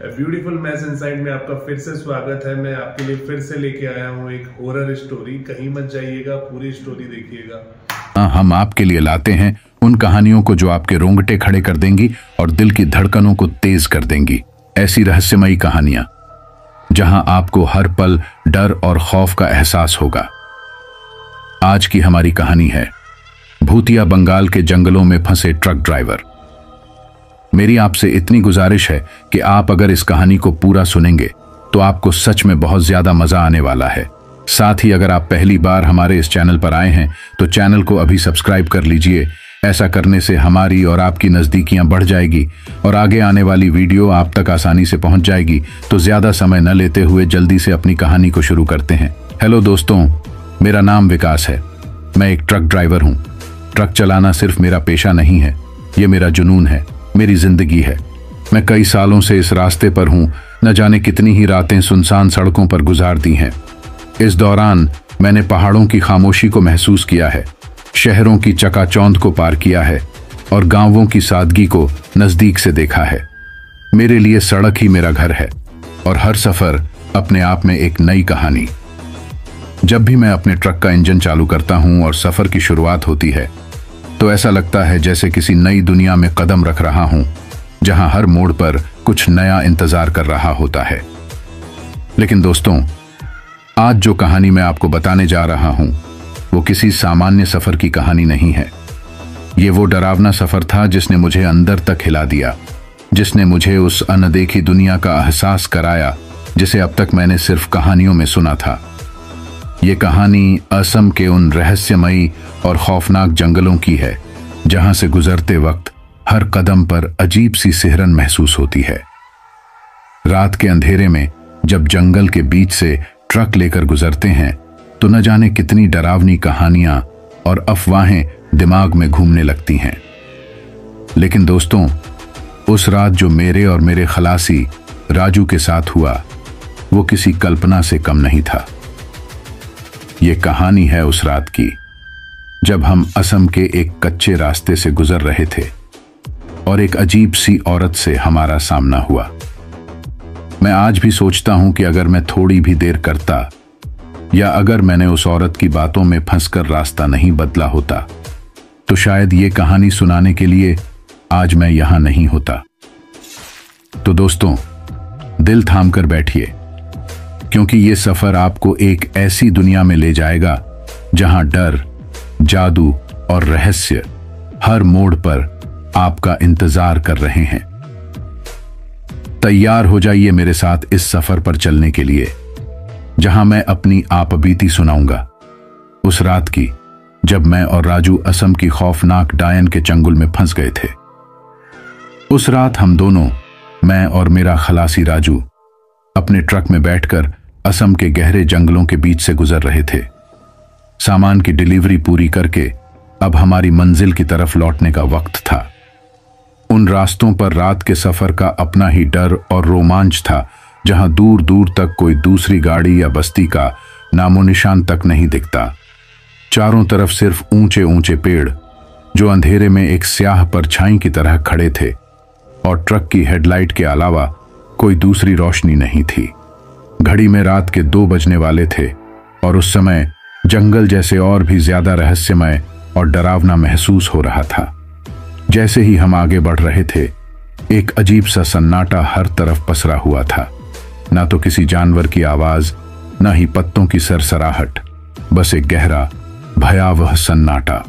Beautiful mess inside में आपका फिर से स्वागत है। मैं आपके लिए फिर से लेके आया हूँ एक हॉरर स्टोरी। कहीं मत जाइएगा, पूरी स्टोरी देखिएगा। हम आपके लिए लाते हैं उन कहानियों को जो आपके रोंगटे खड़े कर देंगी और दिल की धड़कनों को तेज कर देंगी। ऐसी रहस्यमयी कहानियां जहां आपको हर पल डर और खौफ का एहसास होगा। आज की हमारी कहानी है भूतिया बंगाल के जंगलों में फंसे ट्रक ड्राइवर। मेरी आपसे इतनी गुजारिश है कि आप अगर इस कहानी को पूरा सुनेंगे तो आपको सच में बहुत ज्यादा मजा आने वाला है। साथ ही अगर आप पहली बार हमारे इस चैनल पर आए हैं तो चैनल को अभी सब्सक्राइब कर लीजिए। ऐसा करने से हमारी और आपकी नजदीकियां बढ़ जाएगी और आगे आने वाली वीडियो आप तक आसानी से पहुंच जाएगी। तो ज्यादा समय न लेते हुए जल्दी से अपनी कहानी को शुरू करते हैं। हेलो दोस्तों, मेरा नाम विकास है। मैं एक ट्रक ड्राइवर हूं। ट्रक चलाना सिर्फ मेरा पेशा नहीं है, ये मेरा जुनून है, मेरी जिंदगी है। मैं कई सालों से इस रास्ते पर हूं। न जाने कितनी ही रातें सुनसान सड़कों पर गुजार दी हैं। इस दौरान मैंने पहाड़ों की खामोशी को महसूस किया है, शहरों की चकाचौंध को पार किया है और गांवों की सादगी को नजदीक से देखा है। मेरे लिए सड़क ही मेरा घर है और हर सफर अपने आप में एक नई कहानी। जब भी मैं अपने ट्रक का इंजन चालू करता हूं और सफर की शुरुआत होती है तो ऐसा लगता है जैसे किसी नई दुनिया में कदम रख रहा हूं, जहां हर मोड़ पर कुछ नया इंतजार कर रहा होता है। लेकिन दोस्तों, आज जो कहानी मैं आपको बताने जा रहा हूं वो किसी सामान्य सफर की कहानी नहीं है। ये वो डरावना सफर था जिसने मुझे अंदर तक हिला दिया, जिसने मुझे उस अनदेखी दुनिया का एहसास कराया जिसे अब तक मैंने सिर्फ कहानियों में सुना था। ये कहानी असम के उन रहस्यमयी और खौफनाक जंगलों की है जहां से गुजरते वक्त हर कदम पर अजीब सी सिहरन महसूस होती है। रात के अंधेरे में जब जंगल के बीच से ट्रक लेकर गुजरते हैं तो न जाने कितनी डरावनी कहानियां और अफवाहें दिमाग में घूमने लगती हैं। लेकिन दोस्तों, उस रात जो मेरे और मेरे खलासी राजू के साथ हुआ वो किसी कल्पना से कम नहीं था। ये कहानी है उस रात की जब हम असम के एक कच्चे रास्ते से गुजर रहे थे और एक अजीब सी औरत से हमारा सामना हुआ। मैं आज भी सोचता हूं कि अगर मैं थोड़ी भी देर करता या अगर मैंने उस औरत की बातों में फंसकर रास्ता नहीं बदला होता तो शायद ये कहानी सुनाने के लिए आज मैं यहां नहीं होता। तो दोस्तों, दिल थाम कर बैठिए, क्योंकि ये सफर आपको एक ऐसी दुनिया में ले जाएगा जहां डर, जादू और रहस्य हर मोड़ पर आपका इंतजार कर रहे हैं। तैयार हो जाइए मेरे साथ इस सफर पर चलने के लिए, जहां मैं अपनी आपबीती सुनाऊंगा। उस रात की जब मैं और राजू असम की खौफनाक डायन के चंगुल में फंस गए थे। उस रात हम दोनों, मैं और मेरा खलासी राजू, अपने ट्रक में बैठकर असम के गहरे जंगलों के बीच से गुजर रहे थे। सामान की डिलीवरी पूरी करके अब हमारी मंजिल की तरफ लौटने का वक्त था। उन रास्तों पर रात के सफर का अपना ही डर और रोमांच था, जहां दूर दूर तक कोई दूसरी गाड़ी या बस्ती का नामो निशान तक नहीं दिखता। चारों तरफ सिर्फ ऊंचे ऊंचे पेड़ जो अंधेरे में एक स्याह परछाई की तरह खड़े थे और ट्रक की हेडलाइट के अलावा कोई दूसरी रोशनी नहीं थी। घड़ी में रात के 2 बजने वाले थे और उस समय जंगल जैसे और भी ज्यादा रहस्यमय और डरावना महसूस हो रहा था। जैसे ही हम आगे बढ़ रहे थे, एक अजीब सा सन्नाटा हर तरफ पसरा हुआ था। ना तो किसी जानवर की आवाज, ना ही पत्तों की सरसराहट, बस एक गहरा भयावह सन्नाटा।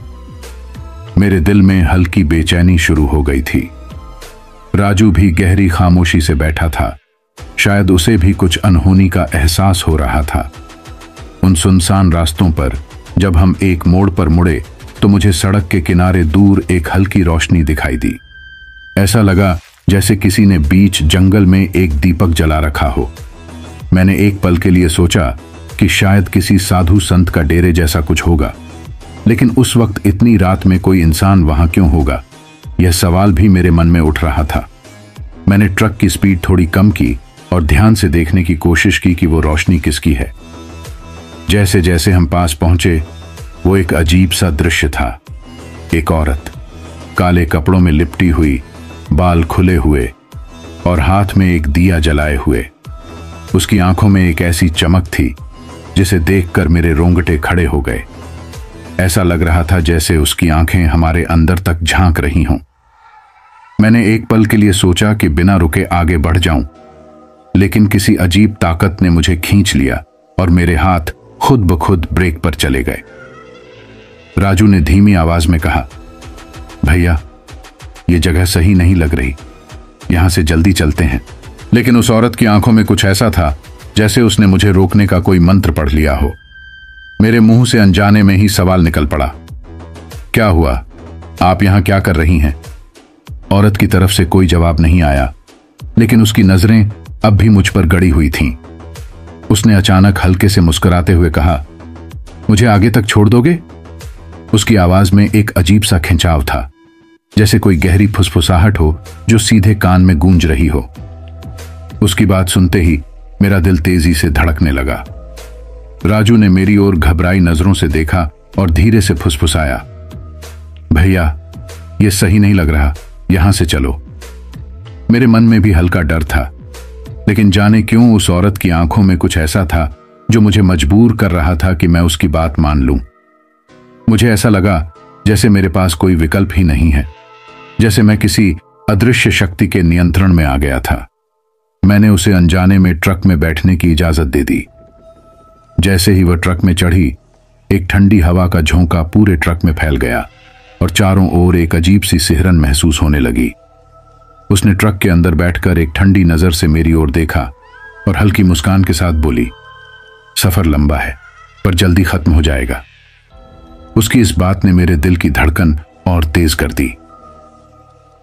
मेरे दिल में हल्की बेचैनी शुरू हो गई थी। राजू भी गहरी खामोशी से बैठा था। शायद उसे भी कुछ अनहोनी का एहसास हो रहा था। उन सुनसान रास्तों पर जब हम एक मोड़ पर मुड़े तो मुझे सड़क के किनारे दूर एक हल्की रोशनी दिखाई दी। ऐसा लगा जैसे किसी ने बीच जंगल में एक दीपक जला रखा हो। मैंने एक पल के लिए सोचा कि शायद किसी साधु संत का डेरे जैसा कुछ होगा, लेकिन उस वक्त इतनी रात में कोई इंसान वहां क्यों होगा, यह सवाल भी मेरे मन में उठ रहा था। मैंने ट्रक की स्पीड थोड़ी कम की और ध्यान से देखने की कोशिश की कि वो रोशनी किसकी है। जैसे जैसे हम पास पहुंचे, वो एक अजीब सा दृश्य था। एक औरत, काले कपड़ों में लिपटी हुई, बाल खुले हुए, और हाथ में एक दिया जलाए हुए। उसकी आंखों में एक ऐसी चमक थी जिसे देखकर मेरे रोंगटे खड़े हो गए। ऐसा लग रहा था जैसे उसकी आंखें हमारे अंदर तक झांक रही हों। मैंने एक पल के लिए सोचा कि बिना रुके आगे बढ़ जाऊं, लेकिन किसी अजीब ताकत ने मुझे खींच लिया और मेरे हाथ खुद ब खुद ब्रेक पर चले गए। राजू ने धीमी आवाज में कहा, भैया ये जगह सही नहीं लग रही, यहां से जल्दी चलते हैं। लेकिन उस औरत की आंखों में कुछ ऐसा था जैसे उसने मुझे रोकने का कोई मंत्र पढ़ लिया हो। मेरे मुंह से अनजाने में ही सवाल निकल पड़ा, क्या हुआ, आप यहां क्या कर रही हैं? औरत की तरफ से कोई जवाब नहीं आया, लेकिन उसकी नजरें अब भी मुझ पर गड़ी हुई थीं। उसने अचानक हल्के से मुस्कुराते हुए कहा, मुझे आगे तक छोड़ दोगे? उसकी आवाज में एक अजीब सा खिंचाव था, जैसे कोई गहरी फुसफुसाहट हो जो सीधे कान में गूंज रही हो। उसकी बात सुनते ही मेरा दिल तेजी से धड़कने लगा। राजू ने मेरी ओर घबराई नजरों से देखा और धीरे से फुसफुसाया, भैया यह सही नहीं लग रहा, यहां से चलो। मेरे मन में भी हल्का डर था, लेकिन जाने क्यों उस औरत की आंखों में कुछ ऐसा था जो मुझे मजबूर कर रहा था कि मैं उसकी बात मान लूं। मुझे ऐसा लगा जैसे मेरे पास कोई विकल्प ही नहीं है, जैसे मैं किसी अदृश्य शक्ति के नियंत्रण में आ गया था। मैंने उसे अनजाने में ट्रक में बैठने की इजाजत दे दी। जैसे ही वह ट्रक में चढ़ी, एक ठंडी हवा का झोंका पूरे ट्रक में फैल गया और चारों ओर एक अजीब सी सिहरन महसूस होने लगी। उसने ट्रक के अंदर बैठकर एक ठंडी नजर से मेरी ओर देखा और हल्की मुस्कान के साथ बोली, सफर लंबा है पर जल्दी खत्म हो जाएगा। उसकी इस बात ने मेरे दिल की धड़कन और तेज कर दी।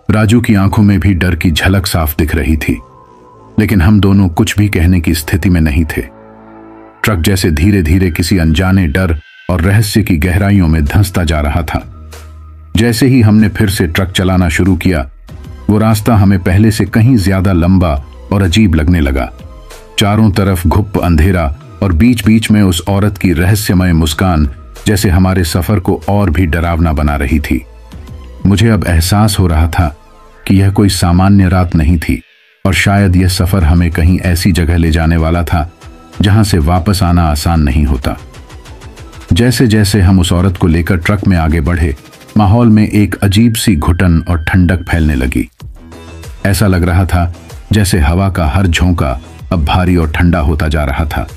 राजू की आंखों में भी डर की झलक साफ दिख रही थी, लेकिन हम दोनों कुछ भी कहने की स्थिति में नहीं थे। ट्रक जैसे धीरे धीरे किसी अनजाने डर और रहस्य की गहराइयों में धंसता जा रहा था। जैसे ही हमने फिर से ट्रक चलाना शुरू किया, वो रास्ता हमें पहले से कहीं ज्यादा लंबा और अजीब लगने लगा। चारों तरफ घुप अंधेरा और बीच बीच में उस औरत की रहस्यमय मुस्कान जैसे हमारे सफर को और भी डरावना बना रही थी। मुझे अब एहसास हो रहा था कि यह कोई सामान्य रात नहीं थी और शायद यह सफर हमें कहीं ऐसी जगह ले जाने वाला था जहां से वापस आना आसान नहीं होता। जैसे जैसे हम उस औरत को लेकर ट्रक में आगे बढ़े, माहौल में एक अजीब सी घुटन और ठंडक फैलने लगी। ऐसा लग रहा था जैसे हवा का हर झोंका अब भारी और ठंडा होता जा रहा था,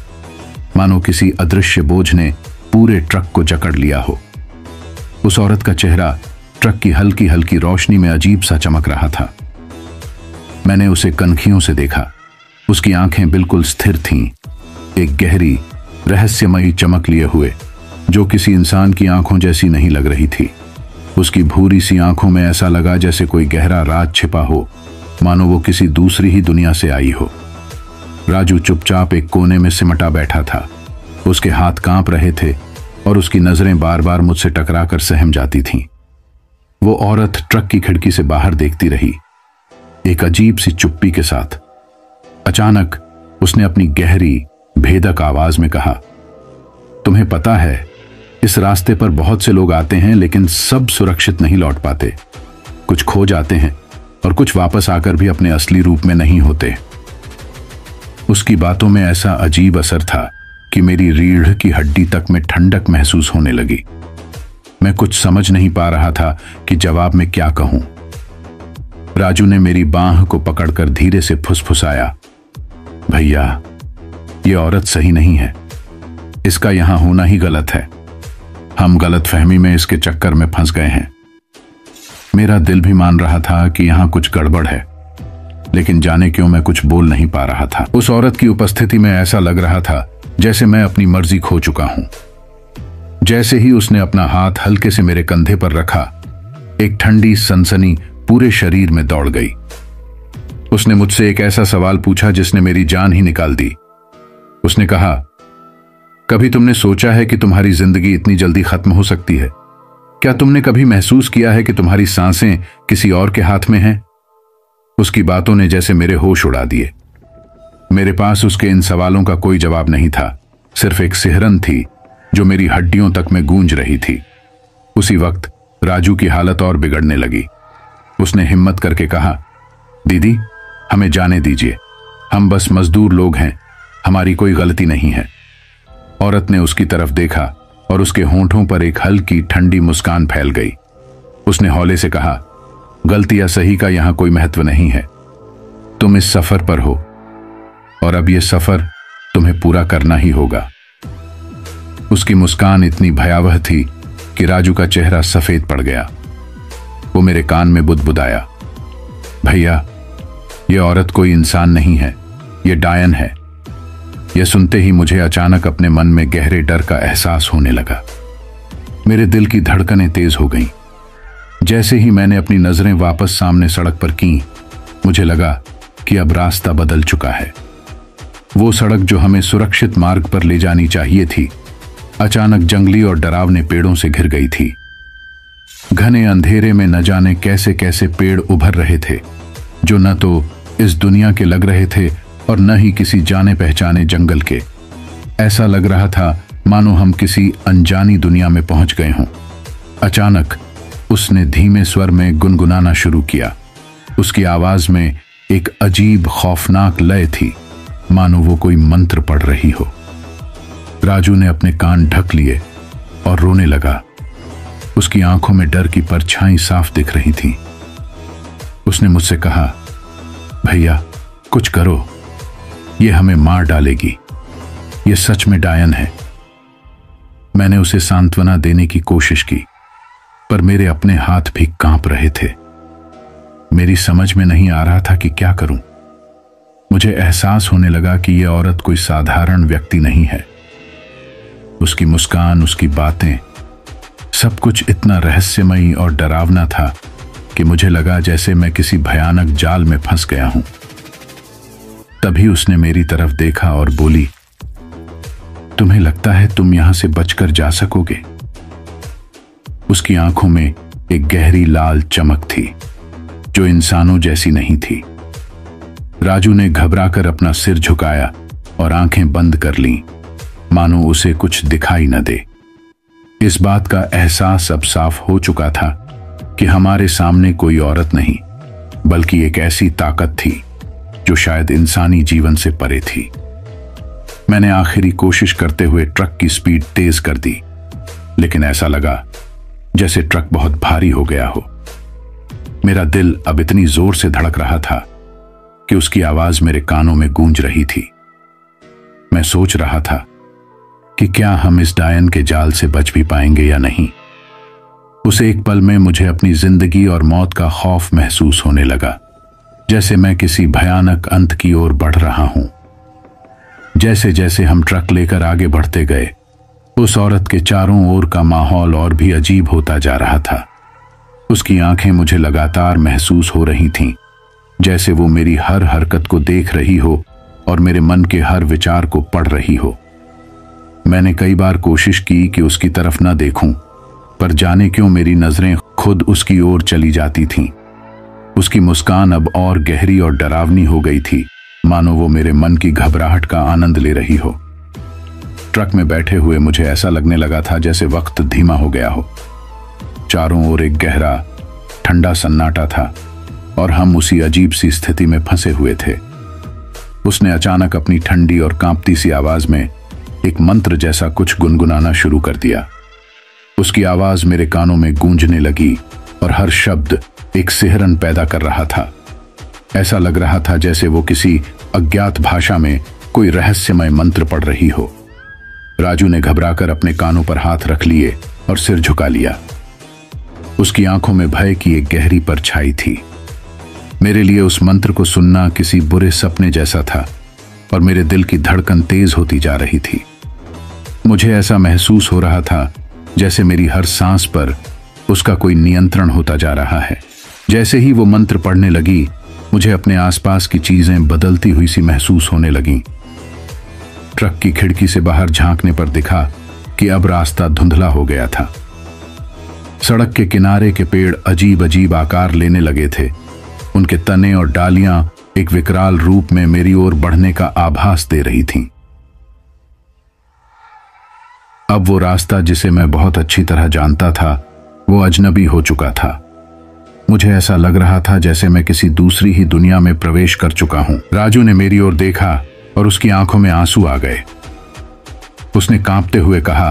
मानो किसी अदृश्य बोझ ने पूरे ट्रक को जकड़ लिया हो। उस औरत का चेहरा ट्रक की हल्की हल्की रोशनी में अजीब सा चमक रहा था। मैंने उसे कनखियों से देखा। उसकी आंखें बिल्कुल स्थिर थीं, एक गहरी रहस्यमयी चमक लिए हुए जो किसी इंसान की आंखों जैसी नहीं लग रही थी। उसकी भूरी सी आंखों में ऐसा लगा जैसे कोई गहरा राज छिपा हो, मानो वो किसी दूसरी ही दुनिया से आई हो। राजू चुपचाप एक कोने में सिमटा बैठा था। उसके हाथ कांप रहे थे और उसकी नजरें बार बार मुझसे टकराकर सहम जाती थीं। वो औरत ट्रक की खिड़की से बाहर देखती रही, एक अजीब सी चुप्पी के साथ। अचानक उसने अपनी गहरी भेदक आवाज में कहा, तुम्हें पता है इस रास्ते पर बहुत से लोग आते हैं, लेकिन सब सुरक्षित नहीं लौट पाते। कुछ खो जाते हैं और कुछ वापस आकर भी अपने असली रूप में नहीं होते। उसकी बातों में ऐसा अजीब असर था कि मेरी रीढ़ की हड्डी तक में ठंडक महसूस होने लगी। मैं कुछ समझ नहीं पा रहा था कि जवाब में क्या कहूं। राजू ने मेरी बांह को पकड़कर धीरे से फुसफुसाया, भैया ये औरत सही नहीं है, इसका यहां होना ही गलत है। हम गलतफहमी में इसके चक्कर में फंस गए हैं। मेरा दिल भी मान रहा था कि यहां कुछ गड़बड़ है, लेकिन जाने क्यों मैं कुछ बोल नहीं पा रहा था। उस औरत की उपस्थिति में ऐसा लग रहा था जैसे मैं अपनी मर्जी खो चुका हूं। जैसे ही उसने अपना हाथ हल्के से मेरे कंधे पर रखा, एक ठंडी सनसनी पूरे शरीर में दौड़ गई। उसने मुझसे एक ऐसा सवाल पूछा जिसने मेरी जान ही निकाल दी। उसने कहा, कभी तुमने सोचा है कि तुम्हारी जिंदगी इतनी जल्दी खत्म हो सकती है? क्या तुमने कभी महसूस किया है कि तुम्हारी सांसें किसी और के हाथ में हैं? उसकी बातों ने जैसे मेरे होश उड़ा दिए। मेरे पास उसके इन सवालों का कोई जवाब नहीं था, सिर्फ एक सिहरन थी जो मेरी हड्डियों तक में गूंज रही थी। उसी वक्त राजू की हालत और बिगड़ने लगी। उसने हिम्मत करके कहा, दीदी हमें जाने दीजिए, हम बस मजदूर लोग हैं, हमारी कोई गलती नहीं है। औरत ने उसकी तरफ देखा और उसके होंठों पर एक हल्की ठंडी मुस्कान फैल गई। उसने हौले से कहा, गलती या सही का यहां कोई महत्व नहीं है। तुम इस सफर पर हो और अब यह सफर तुम्हें पूरा करना ही होगा। उसकी मुस्कान इतनी भयावह थी कि राजू का चेहरा सफेद पड़ गया। वो मेरे कान में बुदबुदाया, भैया, यह औरत कोई इंसान नहीं है, यह डायन है। यह सुनते ही मुझे अचानक अपने मन में गहरे डर का एहसास होने लगा। मेरे दिल की धड़कनें तेज हो गईं। जैसे ही मैंने अपनी नजरें वापस सामने सड़क पर की, मुझे लगा कि अब रास्ता बदल चुका है। वो सड़क जो हमें सुरक्षित मार्ग पर ले जानी चाहिए थी, अचानक जंगली और डरावने पेड़ों से घिर गई थी। घने अंधेरे में न जाने कैसे कैसे पेड़ उभर रहे थे, जो न तो इस दुनिया के लग रहे थे और न ही किसी जाने पहचाने जंगल के। ऐसा लग रहा था मानो हम किसी अनजानी दुनिया में पहुंच गए हों। अचानक उसने धीमे स्वर में गुनगुनाना शुरू किया। उसकी आवाज में एक अजीब खौफनाक लय थी, मानो वो कोई मंत्र पढ़ रही हो। राजू ने अपने कान ढक लिए और रोने लगा। उसकी आंखों में डर की परछाई साफ दिख रही थी। उसने मुझसे कहा, भैया, कुछ करो, ये हमें मार डालेगी, ये सच में डायन है। मैंने उसे सांत्वना देने की कोशिश की, पर मेरे अपने हाथ भी कांप रहे थे। मेरी समझ में नहीं आ रहा था कि क्या करूं। मुझे एहसास होने लगा कि यह औरत कोई साधारण व्यक्ति नहीं है। उसकी मुस्कान, उसकी बातें, सब कुछ इतना रहस्यमयी और डरावना था कि मुझे लगा जैसे मैं किसी भयानक जाल में फंस गया हूं। तभी उसने मेरी तरफ देखा और बोली, तुम्हें लगता है तुम यहां से बचकर जा सकोगे? उसकी आंखों में एक गहरी लाल चमक थी जो इंसानों जैसी नहीं थी। राजू ने घबराकर अपना सिर झुकाया और आंखें बंद कर लीं, मानो उसे कुछ दिखाई न दे। इस बात का एहसास अब साफ हो चुका था कि हमारे सामने कोई औरत नहीं, बल्कि एक ऐसी ताकत थी जो शायद इंसानी जीवन से परे थी। मैंने आखिरी कोशिश करते हुए ट्रक की स्पीड तेज कर दी, लेकिन ऐसा लगा जैसे ट्रक बहुत भारी हो गया हो। मेरा दिल अब इतनी जोर से धड़क रहा था कि उसकी आवाज मेरे कानों में गूंज रही थी। मैं सोच रहा था कि क्या हम इस डायन के जाल से बच भी पाएंगे या नहीं। उस एक पल में मुझे अपनी जिंदगी और मौत का खौफ महसूस होने लगा, जैसे मैं किसी भयानक अंत की ओर बढ़ रहा हूं। जैसे जैसे हम ट्रक लेकर आगे बढ़ते गए, उस औरत के चारों ओर का माहौल और भी अजीब होता जा रहा था। उसकी आंखें मुझे लगातार महसूस हो रही थीं, जैसे वो मेरी हर हरकत को देख रही हो और मेरे मन के हर विचार को पढ़ रही हो। मैंने कई बार कोशिश की कि उसकी तरफ न देखूं, पर जाने क्यों मेरी नजरें खुद उसकी ओर चली जाती थीं। उसकी मुस्कान अब और गहरी और डरावनी हो गई थी, मानो वो मेरे मन की घबराहट का आनंद ले रही हो। ट्रक में बैठे हुए मुझे ऐसा लगने लगा था जैसे वक्त धीमा हो गया हो। चारों ओर एक गहरा ठंडा सन्नाटा था और हम उसी अजीब सी स्थिति में फंसे हुए थे। उसने अचानक अपनी ठंडी और कांपती सी आवाज में एक मंत्र जैसा कुछ गुनगुनाना शुरू कर दिया। उसकी आवाज मेरे कानों में गूंजने लगी और हर शब्द एक सिहरन पैदा कर रहा था। ऐसा लग रहा था जैसे वो किसी अज्ञात भाषा में कोई रहस्यमय मंत्र पढ़ रही हो। राजू ने घबराकर अपने कानों पर हाथ रख लिए और सिर झुका लिया। उसकी आंखों में भय की एक गहरी परछाई थी। मेरे लिए उस मंत्र को सुनना किसी बुरे सपने जैसा था और मेरे दिल की धड़कन तेज होती जा रही थी। मुझे ऐसा महसूस हो रहा था जैसे मेरी हर सांस पर उसका कोई नियंत्रण होता जा रहा है। जैसे ही वो मंत्र पढ़ने लगी, मुझे अपने आसपास की चीजें बदलती हुई सी महसूस होने लगीं। ट्रक की खिड़की से बाहर झांकने पर दिखा कि अब रास्ता धुंधला हो गया था। सड़क के किनारे के पेड़ अजीब अजीब आकार लेने लगे थे। उनके तने और डालियां एक विकराल रूप में मेरी ओर बढ़ने का आभास दे रही थीं। अब वो रास्ता जिसे मैं बहुत अच्छी तरह जानता था, वो अजनबी हो चुका था। मुझे ऐसा लग रहा था जैसे मैं किसी दूसरी ही दुनिया में प्रवेश कर चुका हूं। राजू ने मेरी ओर देखा और उसकी आंखों में आंसू आ गए। उसने कांपते हुए कहा,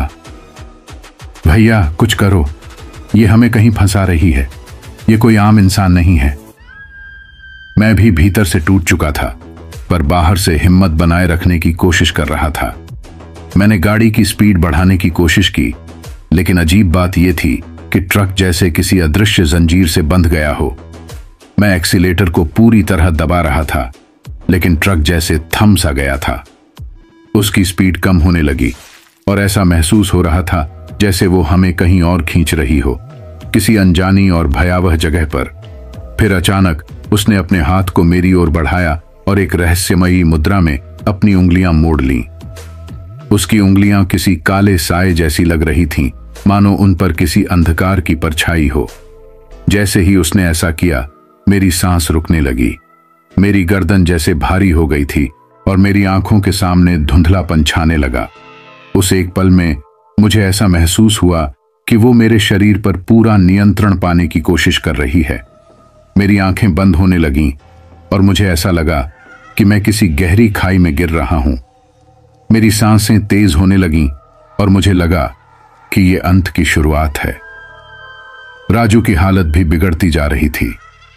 भैया कुछ करो, ये हमें कहीं फंसा रही है, ये कोई आम इंसान नहीं है। मैं भी भीतर से टूट चुका था, पर बाहर से हिम्मत बनाए रखने की कोशिश कर रहा था। मैंने गाड़ी की स्पीड बढ़ाने की कोशिश की, लेकिन अजीब बात यह थी कि ट्रक जैसे किसी अदृश्य जंजीर से बंध गया हो। मैं एक्सीलेटर को पूरी तरह दबा रहा था, लेकिन ट्रक जैसे थम सा गया था। उसकी स्पीड कम होने लगी और ऐसा महसूस हो रहा था जैसे वो हमें कहीं और खींच रही हो, किसी अनजानी और भयावह जगह पर। फिर अचानक उसने अपने हाथ को मेरी ओर बढ़ाया और एक रहस्यमयी मुद्रा में अपनी उंगलियां मोड़ लीं। उसकी उंगलियां किसी काले साए जैसी लग रही थीं, मानो उन पर किसी अंधकार की परछाई हो। जैसे ही उसने ऐसा किया, मेरी सांस रुकने लगी। मेरी गर्दन जैसे भारी हो गई थी और मेरी आंखों के सामने धुंधलापन छाने लगा। उस एक पल में मुझे ऐसा महसूस हुआ कि वो मेरे शरीर पर पूरा नियंत्रण पाने की कोशिश कर रही है। मेरी आंखें बंद होने लगीं और मुझे ऐसा लगा कि मैं किसी गहरी खाई में गिर रहा हूं। मेरी सांसें तेज होने लगीं और मुझे लगा कि ये अंत की शुरुआत है। राजू की हालत भी बिगड़ती जा रही थी।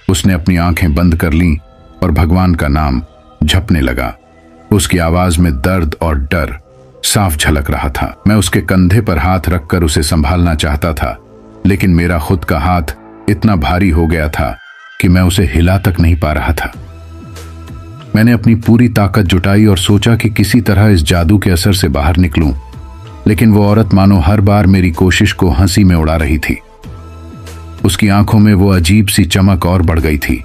उसने अपनी आंखें बंद कर लीं और भगवान का नाम जपने लगा। उसकी आवाज में दर्द और डर साफ झलक रहा था। मैं उसके कंधे पर हाथ रखकर उसे संभालना चाहता था, लेकिन मेरा खुद का हाथ इतना भारी हो गया था कि मैं उसे हिला तक नहीं पा रहा था। मैंने अपनी पूरी ताकत जुटाई और सोचा कि किसी तरह इस जादू के असर से बाहर निकलूं, लेकिन वो औरत मानो हर बार मेरी कोशिश को हंसी में उड़ा रही थी। उसकी आंखों में वो अजीब सी चमक और बढ़ गई थी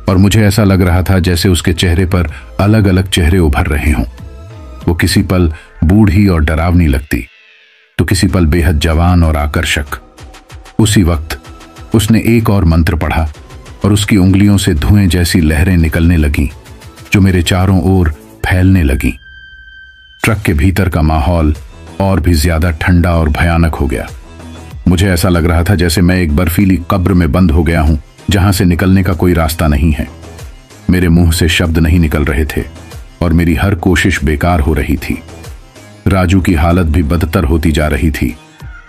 और मुझे ऐसा लग रहा था जैसे उसके चेहरे पर अलग अलग चेहरे उभर रहे हों। वो किसी पल बूढ़ी और डरावनी लगती, तो किसी पल बेहद जवान और आकर्षक। उसी वक्त उसने एक और मंत्र पढ़ा और उसकी उंगलियों से धुएं जैसी लहरें निकलने लगीं, जो मेरे चारों ओर फैलने लगीं। ट्रक के भीतर का माहौल और भी ज्यादा ठंडा और भयानक हो गया। मुझे ऐसा लग रहा था जैसे मैं एक बर्फीली कब्र में बंद हो गया हूं, जहां से निकलने का कोई रास्ता नहीं है। मेरे मुंह से शब्द नहीं निकल रहे थे और मेरी हर कोशिश बेकार हो रही थी। राजू की हालत भी बदतर होती जा रही थी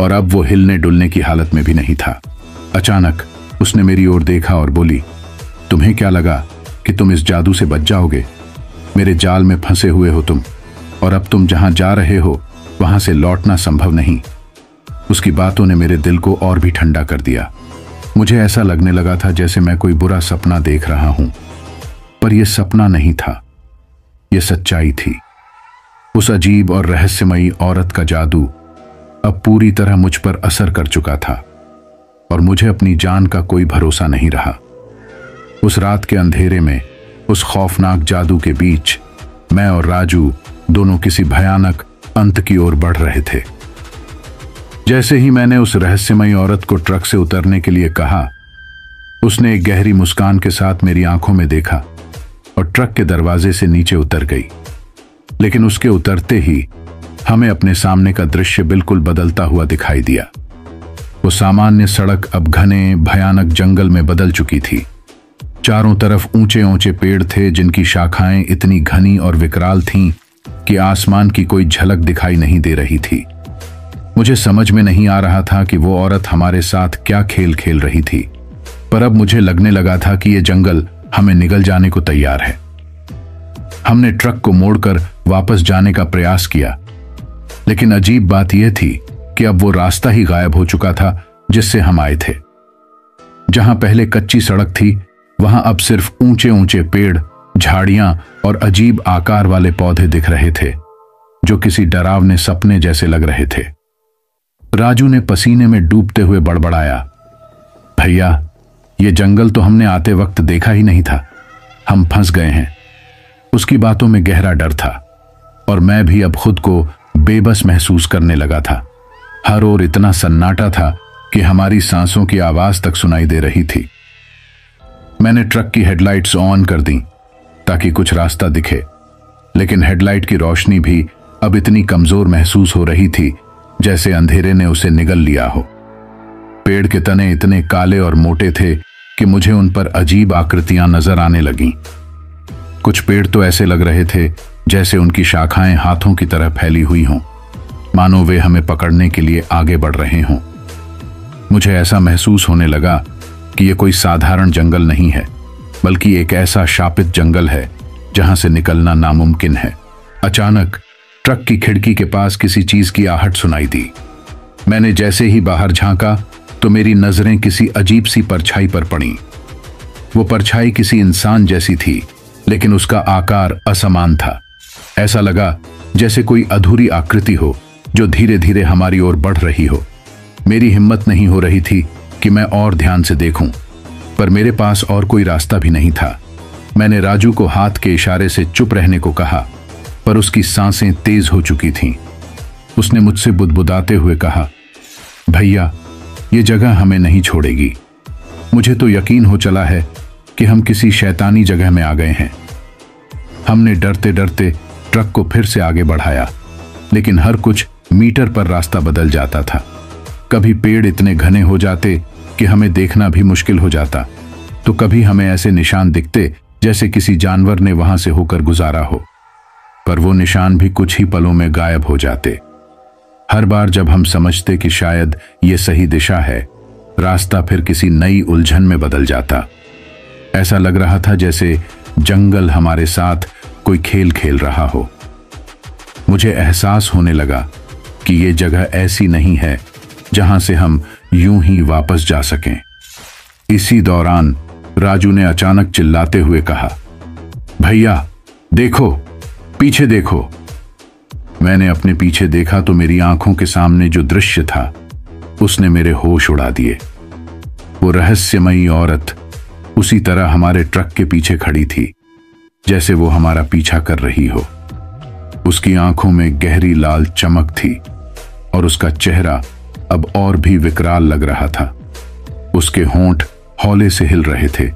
और अब वो हिलने डुलने की हालत में भी नहीं था। अचानक उसने मेरी ओर देखा और बोली, तुम्हें क्या लगा कि तुम इस जादू से बच जाओगे? मेरे जाल में फंसे हुए हो तुम, और अब तुम जहां जा रहे हो वहां से लौटना संभव नहीं। उसकी बातों ने मेरे दिल को और भी ठंडा कर दिया। मुझे ऐसा लगने लगा था जैसे मैं कोई बुरा सपना देख रहा हूं, पर यह सपना नहीं था, यह सच्चाई थी। उस अजीब और रहस्यमयी औरत का जादू अब पूरी तरह मुझ पर असर कर चुका था और मुझे अपनी जान का कोई भरोसा नहीं रहा। उस रात के अंधेरे में, उस खौफनाक जादू के बीच, मैं और राजू दोनों किसी भयानक अंत की ओर बढ़ रहे थे। जैसे ही मैंने उस रहस्यमयी औरत को ट्रक से उतरने के लिए कहा, उसने एक गहरी मुस्कान के साथ मेरी आंखों में देखा और ट्रक के दरवाजे से नीचे उतर गई। लेकिन उसके उतरते ही हमें अपने सामने का दृश्य बिल्कुल बदलता हुआ दिखाई दिया। वो सामान्य सड़क अब घने भयानक जंगल में बदल चुकी थी। चारों तरफ ऊंचे ऊंचे पेड़ थे, जिनकी शाखाएं इतनी घनी और विकराल थीं कि आसमान की कोई झलक दिखाई नहीं दे रही थी। मुझे समझ में नहीं आ रहा था कि वो औरत हमारे साथ क्या खेल खेल रही थी, पर अब मुझे लगने लगा था कि यह जंगल हमें निगल जाने को तैयार है। हमने ट्रक को मोड़कर वापस जाने का प्रयास किया, लेकिन अजीब बात यह थी कि अब वो रास्ता ही गायब हो चुका था जिससे हम आए थे। जहां पहले कच्ची सड़क थी, वहां अब सिर्फ ऊंचे ऊंचे पेड़, झाड़ियां और अजीब आकार वाले पौधे दिख रहे थे, जो किसी डरावने सपने जैसे लग रहे थे। राजू ने पसीने में डूबते हुए बड़बड़ाया, भैया, ये जंगल तो हमने आते वक्त देखा ही नहीं था, हम फंस गए हैं। उसकी बातों में गहरा डर था और मैं भी अब खुद को बेबस महसूस करने लगा था। हर ओर इतना सन्नाटा था कि हमारी सांसों की आवाज तक सुनाई दे रही थी। मैंने ट्रक की हेडलाइट्स ऑन कर दी ताकि कुछ रास्ता दिखे, लेकिन हेडलाइट की रोशनी भी अब इतनी कमजोर महसूस हो रही थी जैसे अंधेरे ने उसे निगल लिया हो। पेड़ के तने इतने काले और मोटे थे कि मुझे उन पर अजीब आकृतियां नजर आने लगीं। कुछ पेड़ तो ऐसे लग रहे थे जैसे उनकी शाखाएं हाथों की तरह फैली हुई हों, मानो वे हमें पकड़ने के लिए आगे बढ़ रहे हों। मुझे ऐसा महसूस होने लगा कि यह कोई साधारण जंगल नहीं है, बल्कि एक ऐसा शापित जंगल है जहां से निकलना नामुमकिन है। अचानक ट्रक की खिड़की के पास किसी चीज की आहट सुनाई दी। मैंने जैसे ही बाहर झांका तो मेरी नजरें किसी अजीब सी परछाई पर पड़ीं। वो परछाई किसी इंसान जैसी थी, लेकिन उसका आकार असमान था। ऐसा लगा जैसे कोई अधूरी आकृति हो जो धीरे धीरे हमारी ओर बढ़ रही हो। मेरी हिम्मत नहीं हो रही थी कि मैं और ध्यान से देखूं, पर मेरे पास और कोई रास्ता भी नहीं था। मैंने राजू को हाथ के इशारे से चुप रहने को कहा, पर उसकी सांसें तेज हो चुकी थीं। उसने मुझसे बुदबुदाते हुए कहा, भैया, ये जगह हमें नहीं छोड़ेगी। मुझे तो यकीन हो चला है कि हम किसी शैतानी जगह में आ गए हैं। हमने डरते डरते ट्रक को फिर से आगे बढ़ाया, लेकिन हर कुछ मीटर पर रास्ता बदल जाता था। कभी पेड़ इतने घने हो जाते कि हमें देखना भी मुश्किल हो जाता, तो कभी हमें ऐसे निशान दिखते जैसे किसी जानवर ने वहां से होकर गुजारा हो, पर वो निशान भी कुछ ही पलों में गायब हो जाते। हर बार जब हम समझते कि शायद ये सही दिशा है, रास्ता फिर किसी नई उलझन में बदल जाता। ऐसा लग रहा था जैसे जंगल हमारे साथ कोई खेल खेल रहा हो। मुझे एहसास होने लगा कि ये जगह ऐसी नहीं है जहां से हम यूं ही वापस जा सकें। इसी दौरान राजू ने अचानक चिल्लाते हुए कहा, भैया देखो, पीछे देखो। मैंने अपने पीछे देखा तो मेरी आंखों के सामने जो दृश्य था उसने मेरे होश उड़ा दिए। वो रहस्यमयी औरत उसी तरह हमारे ट्रक के पीछे खड़ी थी जैसे वो हमारा पीछा कर रही हो। उसकी आंखों में गहरी लाल चमक थी और उसका चेहरा अब और भी विकराल लग रहा था। उसके होंठ हौले से हिल रहे थे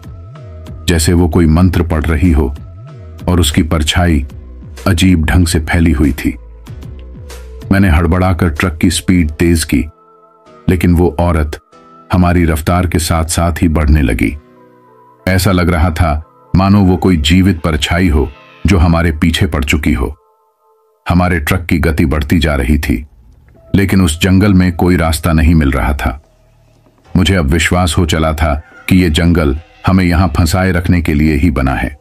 जैसे वो कोई मंत्र पढ़ रही हो, और उसकी परछाई अजीब ढंग से फैली हुई थी। मैंने हड़बड़ाकर ट्रक की स्पीड तेज की, लेकिन वो औरत हमारी रफ्तार के साथ साथ ही बढ़ने लगी। ऐसा लग रहा था मानो वो कोई जीवित परछाई हो जो हमारे पीछे पड़ चुकी हो। हमारे ट्रक की गति बढ़ती जा रही थी, लेकिन उस जंगल में कोई रास्ता नहीं मिल रहा था। मुझे अब विश्वास हो चला था कि ये जंगल हमें यहां फंसाए रखने के लिए ही बना है।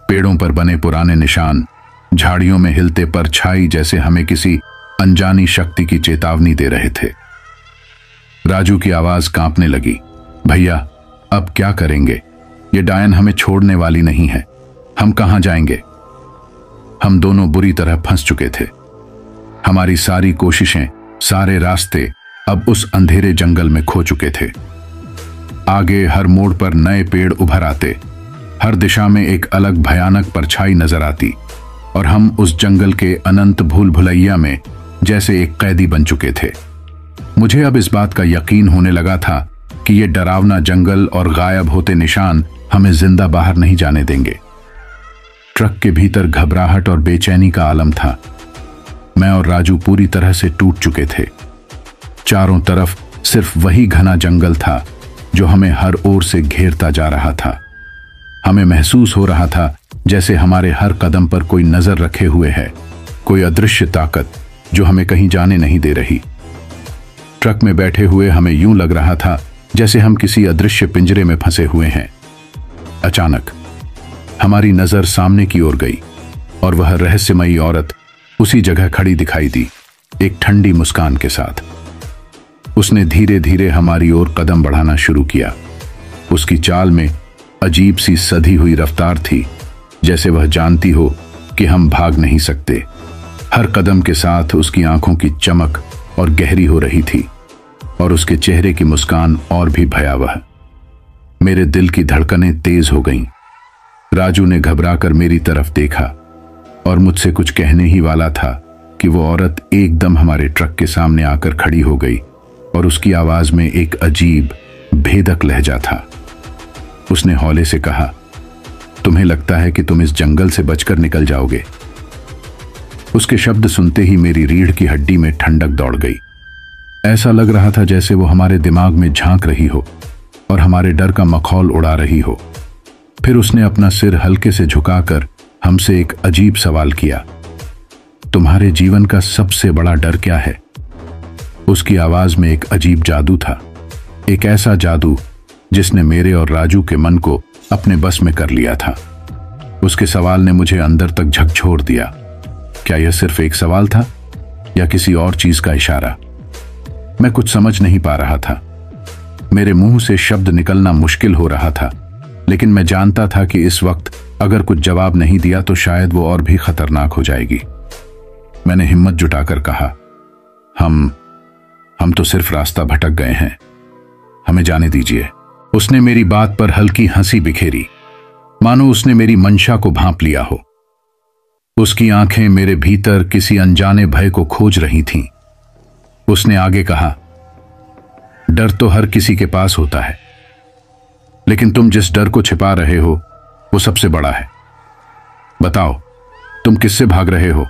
पेड़ों पर बने पुराने निशान, झाड़ियों में हिलते परछाई जैसे हमें किसी अनजानी शक्ति की चेतावनी दे रहे थे। राजू की आवाज कांपने लगी, भैया अब क्या करेंगे? ये डायन हमें छोड़ने वाली नहीं है। हम कहां जाएंगे? हम दोनों बुरी तरह फंस चुके थे। हमारी सारी कोशिशें, सारे रास्ते अब उस अंधेरे जंगल में खो चुके थे। आगे हर मोड़ पर नए पेड़ उभर आते, हर दिशा में एक अलग भयानक परछाई नजर आती, और हम उस जंगल के अनंत भूल भुलैया में जैसे एक कैदी बन चुके थे। मुझे अब इस बात का यकीन होने लगा था कि ये डरावना जंगल और गायब होते निशान हमें जिंदा बाहर नहीं जाने देंगे। ट्रक के भीतर घबराहट और बेचैनी का आलम था। मैं और राजू पूरी तरह से टूट चुके थे। चारों तरफ सिर्फ वही घना जंगल था जो हमें हर ओर से घेरता जा रहा था। हमें महसूस हो रहा था जैसे हमारे हर कदम पर कोई नजर रखे हुए है, कोई अदृश्य ताकत जो हमें कहीं जाने नहीं दे रही। ट्रक में बैठे हुए हमें यूं लग रहा था जैसे हम किसी अदृश्य पिंजरे में फंसे हुए हैं। अचानक हमारी नजर सामने की ओर गई और वह रहस्यमयी औरत उसी जगह खड़ी दिखाई दी, एक ठंडी मुस्कान के साथ। उसने धीरे धीरे हमारी ओर कदम बढ़ाना शुरू किया। उसकी चाल में अजीब सी सधी हुई रफ्तार थी, जैसे वह जानती हो कि हम भाग नहीं सकते। हर कदम के साथ उसकी आंखों की चमक और गहरी हो रही थी, और उसके चेहरे की मुस्कान और भी भयावह। मेरे दिल की धड़कनें तेज हो गईं। राजू ने घबराकर मेरी तरफ देखा और मुझसे कुछ कहने ही वाला था कि वो औरत एकदम हमारे ट्रक के सामने आकर खड़ी हो गई, और उसकी आवाज में एक अजीब भेदक लहजा था। उसने हौले से कहा, तुम्हें लगता है कि तुम इस जंगल से बचकर निकल जाओगे? उसके शब्द सुनते ही मेरी रीढ़ की हड्डी में ठंडक दौड़ गई। ऐसा लग रहा था जैसे वो हमारे दिमाग में झांक रही हो और हमारे डर का मखौल उड़ा रही हो। फिर उसने अपना सिर हल्के से झुकाकर हमसे एक अजीब सवाल किया, तुम्हारे जीवन का सबसे बड़ा डर क्या है? उसकी आवाज में एक अजीब जादू था, एक ऐसा जादू जिसने मेरे और राजू के मन को अपने बस में कर लिया था। उसके सवाल ने मुझे अंदर तक झकझोर दिया। क्या यह सिर्फ एक सवाल था या किसी और चीज का इशारा? मैं कुछ समझ नहीं पा रहा था। मेरे मुंह से शब्द निकलना मुश्किल हो रहा था, लेकिन मैं जानता था कि इस वक्त अगर कुछ जवाब नहीं दिया तो शायद वो और भी खतरनाक हो जाएगी। मैंने हिम्मत जुटाकर कहा, हम तो सिर्फ रास्ता भटक गए हैं, हमें जाने दीजिए। उसने मेरी बात पर हल्की हंसी बिखेरी, मानो उसने मेरी मंशा को भांप लिया हो। उसकी आंखें मेरे भीतर किसी अनजाने भय को खोज रही थीं। उसने आगे कहा, डर तो हर किसी के पास होता है, लेकिन तुम जिस डर को छिपा रहे हो वो सबसे बड़ा है। बताओ, तुम किससे भाग रहे हो?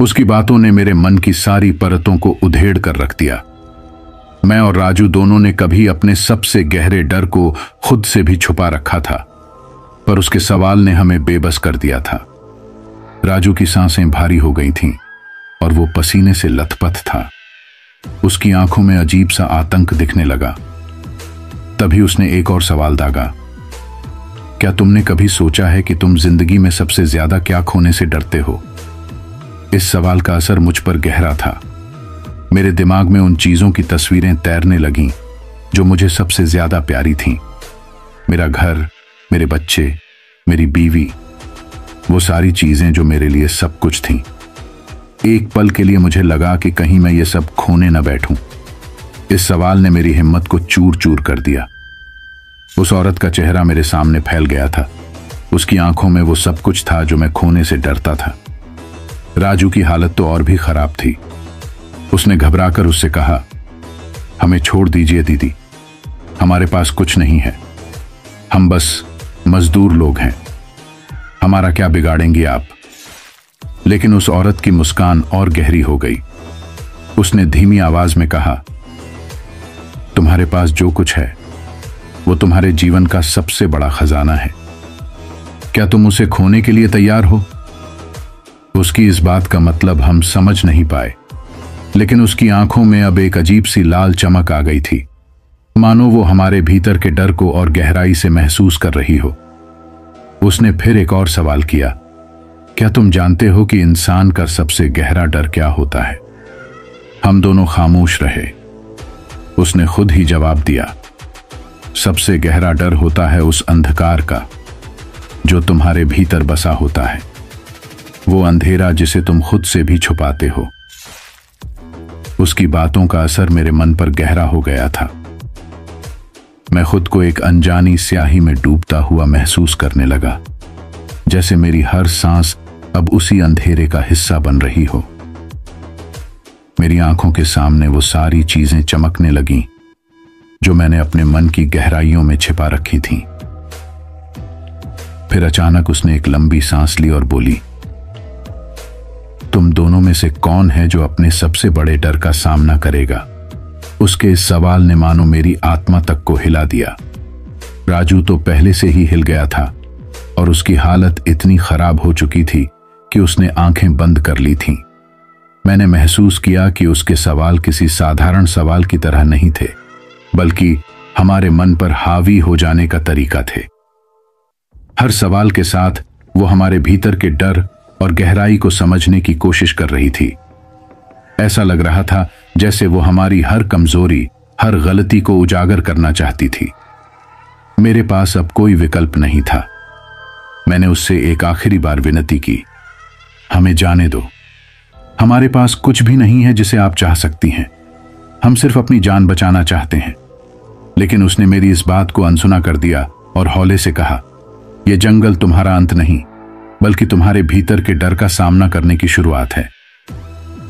उसकी बातों ने मेरे मन की सारी परतों को उधेड़ कर रख दिया। मैं और राजू दोनों ने कभी अपने सबसे गहरे डर को खुद से भी छुपा रखा था, पर उसके सवाल ने हमें बेबस कर दिया था। राजू की सांसें भारी हो गई थीं और वो पसीने से लथपथ था। उसकी आंखों में अजीब सा आतंक दिखने लगा। तभी उसने एक और सवाल दागा, क्या तुमने कभी सोचा है कि तुम जिंदगी में सबसे ज्यादा क्या खोने से डरते हो? इस सवाल का असर मुझ पर गहरा था। मेरे दिमाग में उन चीजों की तस्वीरें तैरने लगीं जो मुझे सबसे ज्यादा प्यारी थीं। मेरा घर, मेरे बच्चे, मेरी बीवी, वो सारी चीजें जो मेरे लिए सब कुछ थीं। एक पल के लिए मुझे लगा कि कहीं मैं ये सब खोने न बैठूं। इस सवाल ने मेरी हिम्मत को चूर चूर कर दिया। उस औरत का चेहरा मेरे सामने फैल गया था। उसकी आंखों में वो सब कुछ था जो मैं खोने से डरता था। राजू की हालत तो और भी खराब थी। उसने घबराकर उससे कहा, हमें छोड़ दीजिए दीदी, हमारे पास कुछ नहीं है, हम बस मजदूर लोग हैं, हमारा क्या बिगाड़ेंगी आप? लेकिन उस औरत की मुस्कान और गहरी हो गई। उसने धीमी आवाज में कहा, तुम्हारे पास जो कुछ है वो तुम्हारे जीवन का सबसे बड़ा खजाना है। क्या तुम उसे खोने के लिए तैयार हो? उसकी इस बात का मतलब हम समझ नहीं पाए, लेकिन उसकी आंखों में अब एक अजीब सी लाल चमक आ गई थी, मानो वो हमारे भीतर के डर को और गहराई से महसूस कर रही हो। उसने फिर एक और सवाल किया, क्या तुम जानते हो कि इंसान का सबसे गहरा डर क्या होता है? हम दोनों खामोश रहे। उसने खुद ही जवाब दिया, सबसे गहरा डर होता है उस अंधकार का जो तुम्हारे भीतर बसा होता है, वो अंधेरा जिसे तुम खुद से भी छुपाते हो। उसकी बातों का असर मेरे मन पर गहरा हो गया था। मैं खुद को एक अनजानी स्याही में डूबता हुआ महसूस करने लगा, जैसे मेरी हर सांस अब उसी अंधेरे का हिस्सा बन रही हो। मेरी आंखों के सामने वो सारी चीजें चमकने लगीं जो मैंने अपने मन की गहराइयों में छिपा रखी थीं। फिर अचानक उसने एक लंबी सांस ली और बोली, तुम दोनों में से कौन है जो अपने सबसे बड़े डर का सामना करेगा? उसके इस सवाल ने मानो मेरी आत्मा तक को हिला दिया। राजू तो पहले से ही हिल गया था और उसकी हालत इतनी खराब हो चुकी थी कि उसने आंखें बंद कर ली थीं। मैंने महसूस किया कि उसके सवाल किसी साधारण सवाल की तरह नहीं थे, बल्कि हमारे मन पर हावी हो जाने का तरीका थे। हर सवाल के साथ वो हमारे भीतर के डर और गहराई को समझने की कोशिश कर रही थी। ऐसा लग रहा था जैसे वो हमारी हर कमजोरी, हर गलती को उजागर करना चाहती थी। मेरे पास अब कोई विकल्प नहीं था। मैंने उससे एक आखिरी बार विनती की, हमें जाने दो, हमारे पास कुछ भी नहीं है जिसे आप चाह सकती हैं, हम सिर्फ अपनी जान बचाना चाहते हैं। लेकिन उसने मेरी इस बात को अनसुना कर दिया और हौले से कहा, यह जंगल तुम्हारा अंत नहीं, बल्कि तुम्हारे भीतर के डर का सामना करने की शुरुआत है।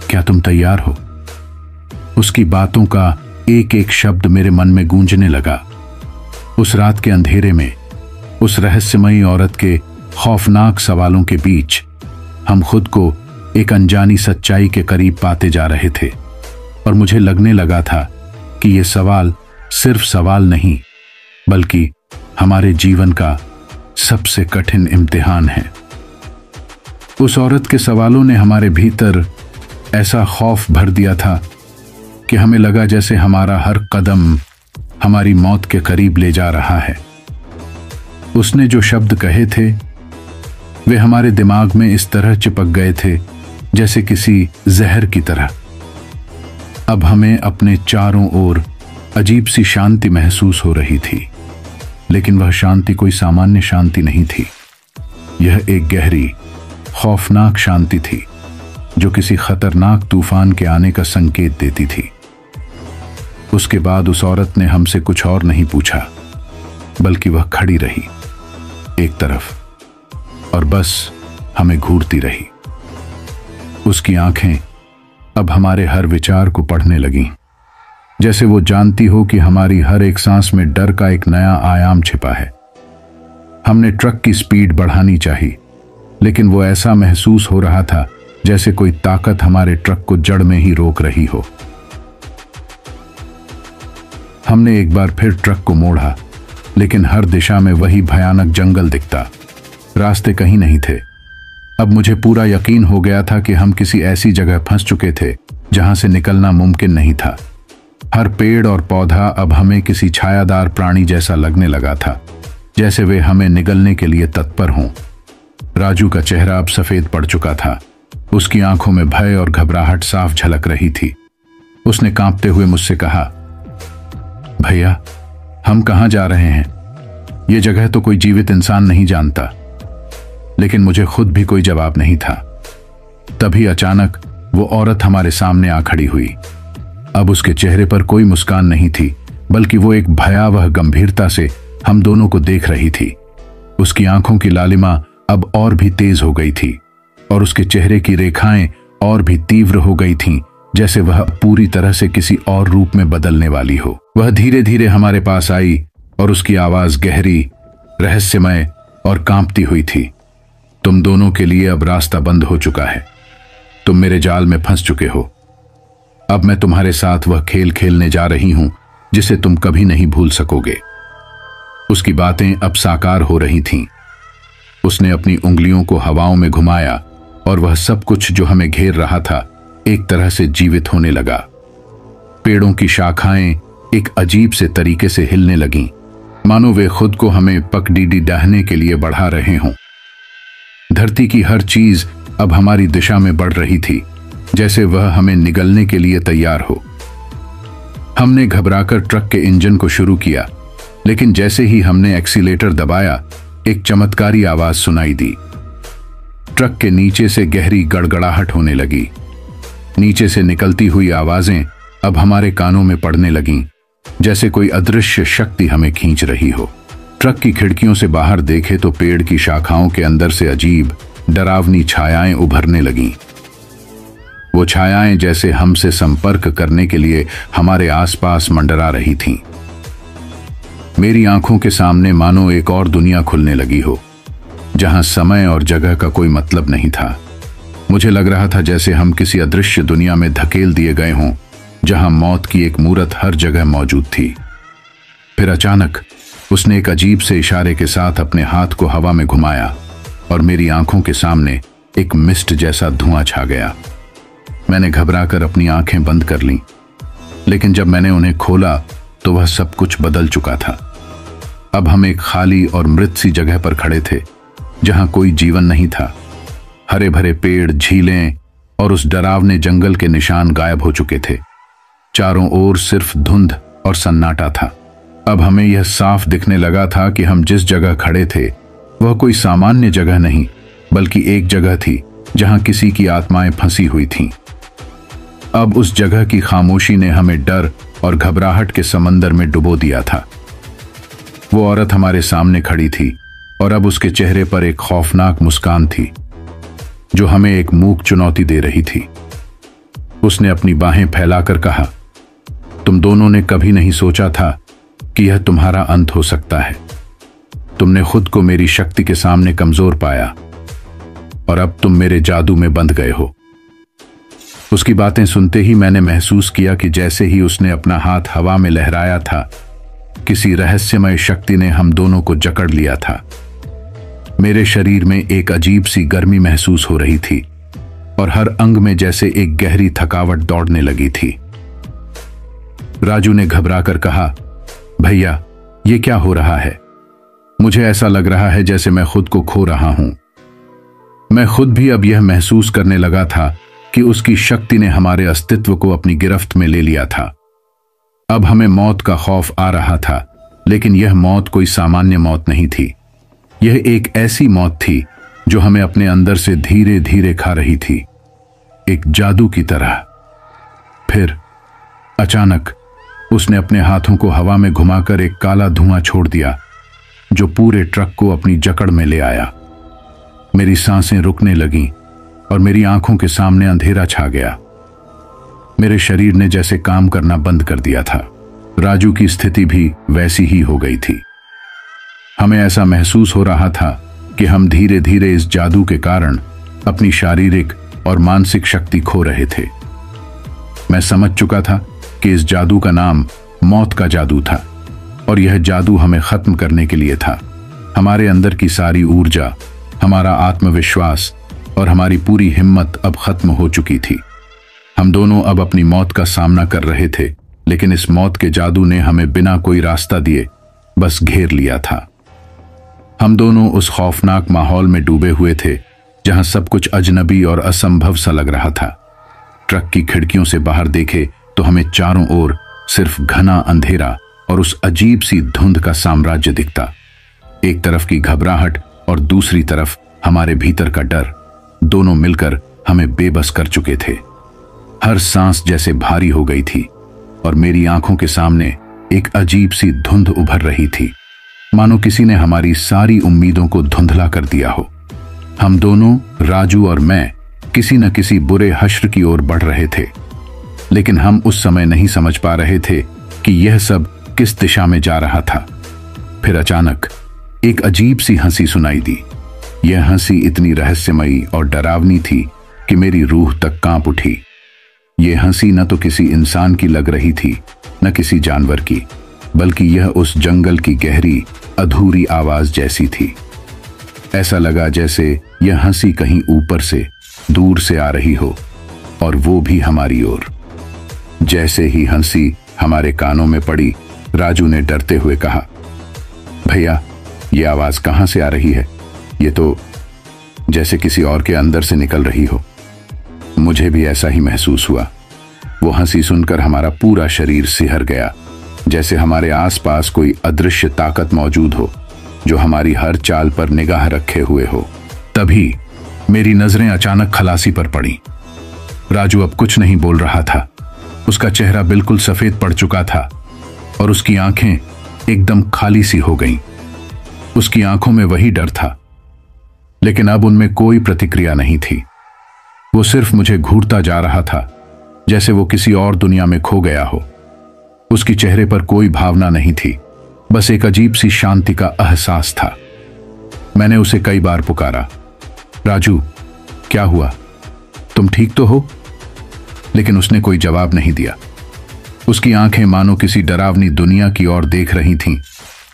क्या तुम तैयार हो? उसकी बातों का एक एक शब्द मेरे मन में गूंजने लगा। उस रात के अंधेरे में, उस रहस्यमयी औरत के खौफनाक सवालों के बीच हम खुद को एक अनजानी सच्चाई के करीब पाते जा रहे थे और मुझे लगने लगा था कि ये सवाल सिर्फ सवाल नहीं, बल्कि हमारे जीवन का सबसे कठिन इम्तिहान है। उस औरत के सवालों ने हमारे भीतर ऐसा खौफ भर दिया था कि हमें लगा जैसे हमारा हर कदम हमारी मौत के करीब ले जा रहा है। उसने जो शब्द कहे थे वे हमारे दिमाग में इस तरह चिपक गए थे जैसे किसी जहर की तरह। अब हमें अपने चारों ओर अजीब सी शांति महसूस हो रही थी, लेकिन वह शांति कोई सामान्य शांति नहीं थी। यह एक गहरी, खौफनाक शांति थी जो किसी खतरनाक तूफान के आने का संकेत देती थी। उसके बाद उस औरत ने हमसे कुछ और नहीं पूछा, बल्कि वह खड़ी रही एक तरफ और बस हमें घूरती रही। उसकी आंखें अब हमारे हर विचार को पढ़ने लगीं, जैसे वो जानती हो कि हमारी हर एक सांस में डर का एक नया आयाम छिपा है। हमने ट्रक की स्पीड बढ़ानी चाहिए, लेकिन वो ऐसा महसूस हो रहा था जैसे कोई ताकत हमारे ट्रक को जड़ में ही रोक रही हो। हमने एक बार फिर ट्रक को मोड़ा, लेकिन हर दिशा में वही भयानक जंगल दिखता। रास्ते कहीं नहीं थे। अब मुझे पूरा यकीन हो गया था कि हम किसी ऐसी जगह फंस चुके थे जहां से निकलना मुमकिन नहीं था। हर पेड़ और पौधा अब हमें किसी छायादार प्राणी जैसा लगने लगा था, जैसे वे हमें निगलने के लिए तत्पर हों। राजू का चेहरा अब सफेद पड़ चुका था। उसकी आंखों में भय और घबराहट साफ झलक रही थी। उसने कांपते हुए मुझसे कहा, भैया, हम कहां जा रहे हैं? यह जगह तो कोई जीवित इंसान नहीं जानता। लेकिन मुझे खुद भी कोई जवाब नहीं था। तभी अचानक वो औरत हमारे सामने आ खड़ी हुई। अब उसके चेहरे पर कोई मुस्कान नहीं थी, बल्कि वो एक भयावह गंभीरता से हम दोनों को देख रही थी। उसकी आंखों की लालिमा अब और भी तेज हो गई थी और उसके चेहरे की रेखाएं और भी तीव्र हो गई थीं, जैसे वह पूरी तरह से किसी और रूप में बदलने वाली हो। वह धीरे धीरे हमारे पास आई और उसकी आवाज गहरी, रहस्यमय और कांपती हुई थी। तुम दोनों के लिए अब रास्ता बंद हो चुका है। तुम मेरे जाल में फंस चुके हो। अब मैं तुम्हारे साथ वह खेल खेलने जा रही हूं जिसे तुम कभी नहीं भूल सकोगे। उसकी बातें अब साकार हो रही थीं। उसने अपनी उंगलियों को हवाओं में घुमाया और वह सब कुछ जो हमें घेर रहा था एक तरह से जीवित होने लगा। पेड़ों की शाखाएं एक अजीब से तरीके से हिलने लगीं, मानो वे खुद को हमें पगडंडी डाहने के लिए बढ़ा रहे हों। धरती की हर चीज अब हमारी दिशा में बढ़ रही थी, जैसे वह हमें निगलने के लिए तैयार हो। हमने घबराकर ट्रक के इंजन को शुरू किया, लेकिन जैसे ही हमने एक्सीलेटर दबाया, एक चमत्कारी आवाज सुनाई दी। ट्रक के नीचे से गहरी गड़गड़ाहट होने लगी। नीचे से निकलती हुई आवाजें अब हमारे कानों में पड़ने लगीं, जैसे कोई अदृश्य शक्ति हमें खींच रही हो। ट्रक की खिड़कियों से बाहर देखे तो पेड़ की शाखाओं के अंदर से अजीब, डरावनी छायाएं उभरने लगीं। वो छायाएं जैसे हमसे संपर्क करने के लिए हमारे आसपास मंडरा रही थीं। मेरी आंखों के सामने मानो एक और दुनिया खुलने लगी हो, जहां समय और जगह का कोई मतलब नहीं था। मुझे लग रहा था जैसे हम किसी अदृश्य दुनिया में धकेल दिए गए हों, जहां मौत की एक मूरत हर जगह मौजूद थी। फिर अचानक उसने एक अजीब से इशारे के साथ अपने हाथ को हवा में घुमाया और मेरी आंखों के सामने एक मिस्ट जैसा धुआं छा गया। मैंने घबराकर अपनी आंखें बंद कर लीं, लेकिन जब मैंने उन्हें खोला तो वह सब कुछ बदल चुका था। अब हम एक खाली और मृत सी जगह पर खड़े थे, जहां कोई जीवन नहीं था। हरे भरे पेड़, झीलें और उस डरावने जंगल के निशान गायब हो चुके थे। चारों ओर सिर्फ धुंध और सन्नाटा था। अब हमें यह साफ दिखने लगा था कि हम जिस जगह खड़े थे वह कोई सामान्य जगह नहीं, बल्कि एक जगह थी जहां किसी की आत्माएं फंसी हुई थीं। अब उस जगह की खामोशी ने हमें डर और घबराहट के समंदर में डुबो दिया था। वो औरत हमारे सामने खड़ी थी और अब उसके चेहरे पर एक खौफनाक मुस्कान थी, जो हमें एक मूक चुनौती दे रही थी। उसने अपनी बाहें फैलाकर कहा, तुम दोनों ने कभी नहीं सोचा था कि यह तुम्हारा अंत हो सकता है। तुमने खुद को मेरी शक्ति के सामने कमजोर पाया और अब तुम मेरे जादू में बंध गए हो। उसकी बातें सुनते ही मैंने महसूस किया कि जैसे ही उसने अपना हाथ हवा में लहराया था, किसी रहस्यमय शक्ति ने हम दोनों को जकड़ लिया था। मेरे शरीर में एक अजीब सी गर्मी महसूस हो रही थी और हर अंग में जैसे एक गहरी थकावट दौड़ने लगी थी। राजू ने घबराकर कहा, भैया ये क्या हो रहा है? मुझे ऐसा लग रहा है जैसे मैं खुद को खो रहा हूं। मैं खुद भी अब यह महसूस करने लगा था कि उसकी शक्ति ने हमारे अस्तित्व को अपनी गिरफ्त में ले लिया था। अब हमें मौत का खौफ आ रहा था, लेकिन यह मौत कोई सामान्य मौत नहीं थी। यह एक ऐसी मौत थी जो हमें अपने अंदर से धीरे धीरे खा रही थी, एक जादू की तरह। फिर अचानक उसने अपने हाथों को हवा में घुमाकर एक काला धुआं छोड़ दिया जो पूरे ट्रक को अपनी जकड़ में ले आया। मेरी सांसें रुकने लगीं और मेरी आंखों के सामने अंधेरा छा गया। मेरे शरीर ने जैसे काम करना बंद कर दिया था। राजू की स्थिति भी वैसी ही हो गई थी। हमें ऐसा महसूस हो रहा था कि हम धीरे धीरे इस जादू के कारण अपनी शारीरिक और मानसिक शक्ति खो रहे थे। मैं समझ चुका था कि इस जादू का नाम मौत का जादू था और यह जादू हमें खत्म करने के लिए था। हमारे अंदर की सारी ऊर्जा, हमारा आत्मविश्वास और हमारी पूरी हिम्मत अब खत्म हो चुकी थी। हम दोनों अब अपनी मौत का सामना कर रहे थे, लेकिन इस मौत के जादू ने हमें बिना कोई रास्ता दिए बस घेर लिया था। हम दोनों उस खौफनाक माहौल में डूबे हुए थे जहां सब कुछ अजनबी और असंभव सा लग रहा था। ट्रक की खिड़कियों से बाहर देखे तो हमें चारों ओर सिर्फ घना अंधेरा और उस अजीब सी धुंध का साम्राज्य दिखता। एक तरफ की घबराहट और दूसरी तरफ हमारे भीतर का डर, दोनों मिलकर हमें बेबस कर चुके थे। हर सांस जैसे भारी हो गई थी और मेरी आंखों के सामने एक अजीब सी धुंध उभर रही थी, मानो किसी ने हमारी सारी उम्मीदों को धुंधला कर दिया हो। हम दोनों, राजू और मैं, किसी न किसी बुरे हश्र की ओर बढ़ रहे थे, लेकिन हम उस समय नहीं समझ पा रहे थे कि यह सब किस दिशा में जा रहा था। फिर अचानक एक अजीब सी हंसी सुनाई दी। यह हंसी इतनी रहस्यमयी और डरावनी थी कि मेरी रूह तक कांप उठी। यह हंसी न तो किसी इंसान की लग रही थी, न किसी जानवर की, बल्कि यह उस जंगल की गहरी अधूरी आवाज जैसी थी। ऐसा लगा जैसे यह हंसी कहीं ऊपर से, दूर से आ रही हो, और वो भी हमारी ओर। जैसे ही हंसी हमारे कानों में पड़ी, राजू ने डरते हुए कहा, भैया ये आवाज कहां से आ रही है? ये तो जैसे किसी और के अंदर से निकल रही हो। मुझे भी ऐसा ही महसूस हुआ। वो हंसी सुनकर हमारा पूरा शरीर सिहर गया, जैसे हमारे आसपास कोई अदृश्य ताकत मौजूद हो जो हमारी हर चाल पर निगाह रखे हुए हो। तभी मेरी नजरें अचानक खलासी पर पड़ी। राजू अब कुछ नहीं बोल रहा था। उसका चेहरा बिल्कुल सफेद पड़ चुका था और उसकी आंखें एकदम खाली सी हो गईं। उसकी आंखों में वही डर था, लेकिन अब उनमें कोई प्रतिक्रिया नहीं थी। वो सिर्फ मुझे घूरता जा रहा था, जैसे वो किसी और दुनिया में खो गया हो। उसकी चेहरे पर कोई भावना नहीं थी, बस एक अजीब सी शांति का एहसास था। मैंने उसे कई बार पुकारा, राजू क्या हुआ, तुम ठीक तो हो? लेकिन उसने कोई जवाब नहीं दिया। उसकी आंखें मानो किसी डरावनी दुनिया की ओर देख रही थीं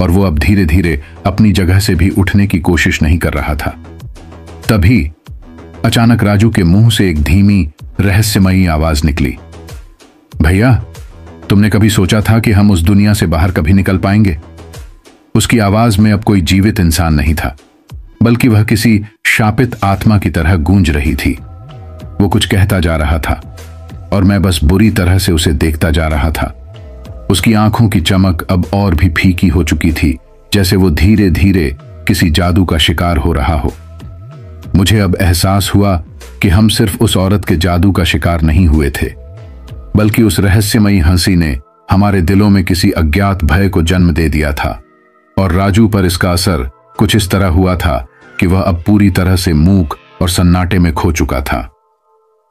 और वो अब धीरे धीरे अपनी जगह से भी उठने की कोशिश नहीं कर रहा था। तभी अचानक राजू के मुंह से एक धीमी रहस्यमयी आवाज निकली, भैया तुमने कभी सोचा था कि हम उस दुनिया से बाहर कभी निकल पाएंगे? उसकी आवाज में अब कोई जीवित इंसान नहीं था, बल्कि वह किसी शापित आत्मा की तरह गूंज रही थी। वो कुछ कहता जा रहा था और मैं बस बुरी तरह से उसे देखता जा रहा था। उसकी आंखों की चमक अब और भी फीकी हो चुकी थी, जैसे वो धीरे धीरे किसी जादू का शिकार हो रहा हो। मुझे अब एहसास हुआ कि हम सिर्फ उस औरत के जादू का शिकार नहीं हुए थे, बल्कि उस रहस्यमयी हंसी ने हमारे दिलों में किसी अज्ञात भय को जन्म दे दिया था। और राजू पर इसका असर कुछ इस तरह हुआ था कि वह अब पूरी तरह से मूक और सन्नाटे में खो चुका था।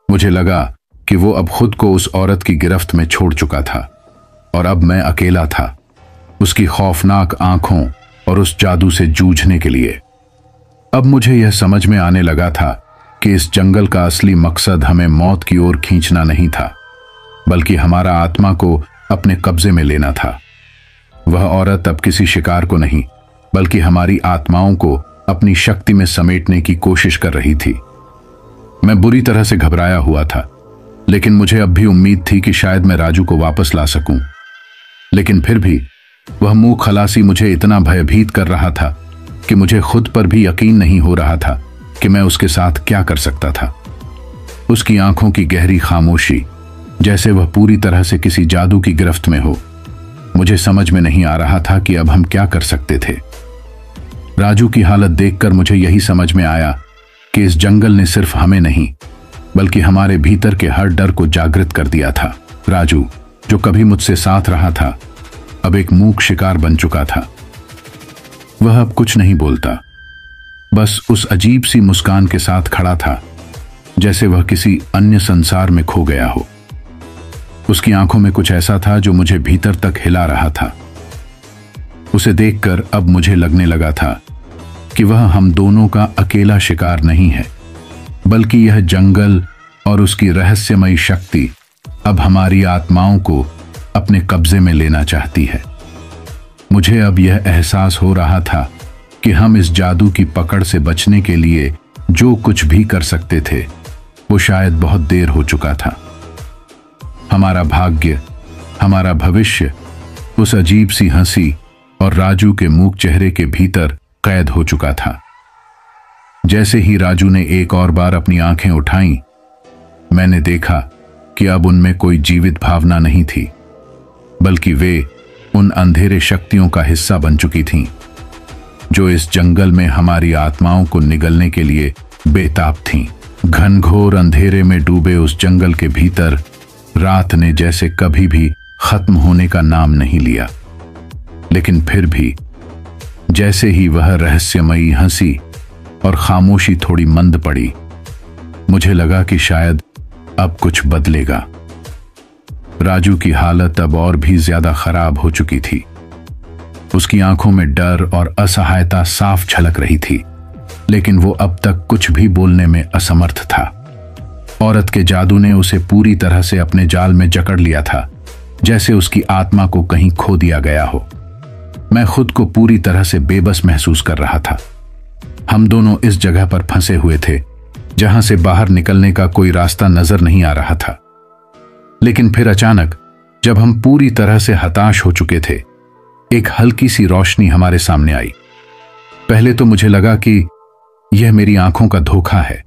मुझे लगा कि वो अब खुद को उस औरत की गिरफ्त में छोड़ चुका था और अब मैं अकेला था, उसकी खौफनाक आंखों और उस जादू से जूझने के लिए। अब मुझे यह समझ में आने लगा था कि इस जंगल का असली मकसद हमें मौत की ओर खींचना नहीं था, बल्कि हमारा आत्मा को अपने कब्जे में लेना था। वह औरत अब किसी शिकार को नहीं, बल्कि हमारी आत्माओं को अपनी शक्ति में समेटने की कोशिश कर रही थी। मैं बुरी तरह से घबराया हुआ था, लेकिन मुझे अब भी उम्मीद थी कि शायद मैं राजू को वापस ला सकूं। लेकिन फिर भी वह मुंह खलासी मुझे इतना भयभीत कर रहा था कि मुझे खुद पर भी यकीन नहीं हो रहा था कि मैं उसके साथ क्या कर सकता था। उसकी आंखों की गहरी खामोशी, जैसे वह पूरी तरह से किसी जादू की गिरफ्त में हो। मुझे समझ में नहीं आ रहा था कि अब हम क्या कर सकते थे। राजू की हालत देखकर मुझे यही समझ में आया कि इस जंगल ने सिर्फ हमें नहीं, बल्कि हमारे भीतर के हर डर को जागृत कर दिया था। राजू, जो कभी मुझसे साथ रहा था, अब एक मूक शिकार बन चुका था। वह अब कुछ नहीं बोलता, बस उस अजीब सी मुस्कान के साथ खड़ा था, जैसे वह किसी अन्य संसार में खो गया हो। उसकी आंखों में कुछ ऐसा था जो मुझे भीतर तक हिला रहा था। उसे देखकर अब मुझे लगने लगा था कि वह हम दोनों का अकेला शिकार नहीं है, बल्कि यह जंगल और उसकी रहस्यमयी शक्ति अब हमारी आत्माओं को अपने कब्जे में लेना चाहती है। मुझे अब यह एहसास हो रहा था कि हम इस जादू की पकड़ से बचने के लिए जो कुछ भी कर सकते थे, वो शायद बहुत देर हो चुका था। हमारा भाग्य, हमारा भविष्य उस अजीब सी हंसी और राजू के मूक चेहरे के भीतर कैद हो चुका था। जैसे ही राजू ने एक और बार अपनी आंखें उठाईं, मैंने देखा कि अब उनमें कोई जीवित भावना नहीं थी, बल्कि वे उन अंधेरे शक्तियों का हिस्सा बन चुकी थीं, जो इस जंगल में हमारी आत्माओं को निगलने के लिए बेताब थीं। घनघोर अंधेरे में डूबे उस जंगल के भीतर रात ने जैसे कभी भी खत्म होने का नाम नहीं लिया। लेकिन फिर भी जैसे ही वह रहस्यमयी हंसी और खामोशी थोड़ी मंद पड़ी, मुझे लगा कि शायद अब कुछ बदलेगा। राजू की हालत अब और भी ज्यादा खराब हो चुकी थी। उसकी आंखों में डर और असहायता साफ झलक रही थी, लेकिन वो अब तक कुछ भी बोलने में असमर्थ था। औरत के जादू ने उसे पूरी तरह से अपने जाल में जकड़ लिया था, जैसे उसकी आत्मा को कहीं खो दिया गया हो। मैं खुद को पूरी तरह से बेबस महसूस कर रहा था। हम दोनों इस जगह पर फंसे हुए थे जहां से बाहर निकलने का कोई रास्ता नजर नहीं आ रहा था। लेकिन फिर अचानक, जब हम पूरी तरह से हताश हो चुके थे, एक हल्की सी रोशनी हमारे सामने आई। पहले तो मुझे लगा कि यह मेरी आंखों का धोखा है,